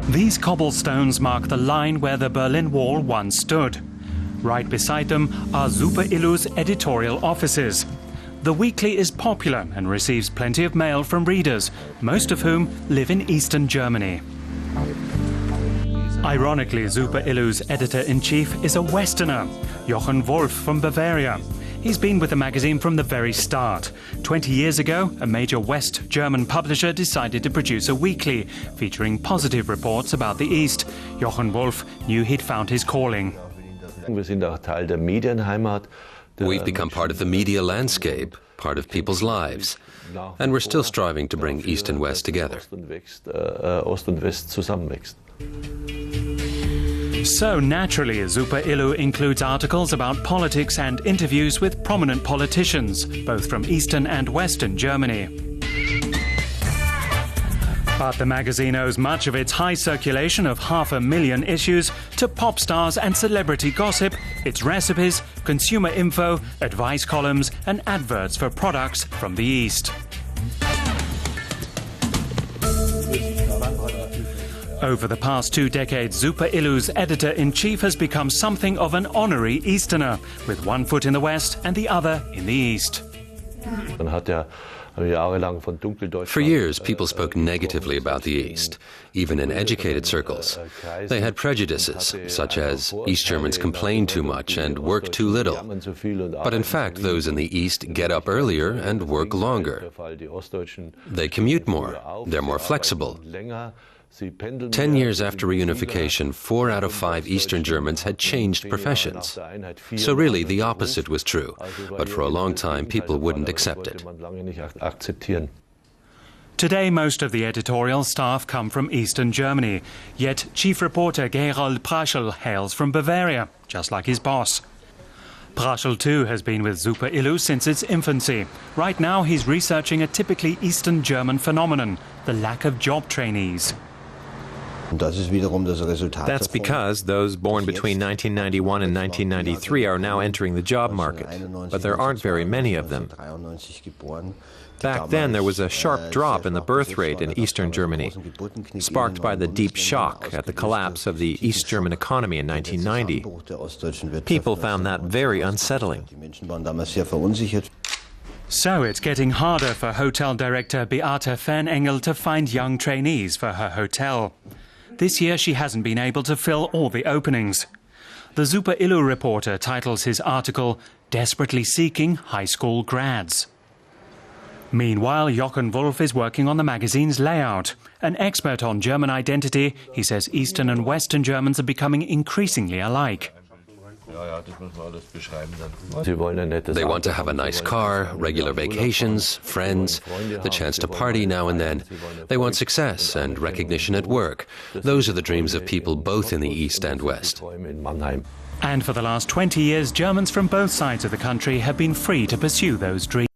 These cobblestones mark the line where the Berlin Wall once stood. Right beside them are Super Illu's editorial offices. The weekly is popular and receives plenty of mail from readers, most of whom live in eastern Germany. Ironically, Super Illu's editor-in-chief is a Westerner, Jochen Wolff from Bavaria. He's been with the magazine from the very start. 20 years ago, a major West German publisher decided to produce a weekly, featuring positive reports about the East. Jochen Wolff knew he'd found his calling. We've become part of the media landscape, part of people's lives, and we're still striving to bring East and West together. So naturally, Super Illu includes articles about politics and interviews with prominent politicians, both from Eastern and Western Germany. But the magazine owes much of its high circulation of 500,000 issues to pop stars and celebrity gossip, its recipes, consumer info, advice columns and adverts for products from the East. Over the past 2 decades, Super Illu's editor-in-chief has become something of an honorary Easterner, with one foot in the West and the other in the East. For years, people spoke negatively about the East, even in educated circles. They had prejudices, such as East Germans complain too much and work too little. But in fact, those in the East get up earlier and work longer. They commute more, they're more flexible. 10 years after reunification, 4 out of 5 Eastern Germans had changed professions. So really, the opposite was true. But for a long time, people wouldn't accept it. Today, most of the editorial staff come from Eastern Germany. Yet, chief reporter Gerald Praschel hails from Bavaria, just like his boss. Praschel, too, has been with Super Illu since its infancy. Right now, he's researching a typically Eastern German phenomenon, the lack of job trainees. That's because those born between 1991 and 1993 are now entering the job market, but there aren't very many of them. Back then, there was a sharp drop in the birth rate in Eastern Germany, sparked by the deep shock at the collapse of the East German economy in 1990. People found that very unsettling. So it's getting harder for hotel director Beate Fernengel to find young trainees for her hotel. This year she hasn't been able to fill all the openings. The Super Illu reporter titles his article, "Desperately Seeking High School Grads." Meanwhile, Jochen Wolff is working on the magazine's layout. An expert on German identity, he says Eastern and Western Germans are becoming increasingly alike. They want to have a nice car, regular vacations, friends, the chance to party now and then. They want success and recognition at work. Those are the dreams of people both in the East and West. And for the last 20 years, Germans from both sides of the country have been free to pursue those dreams.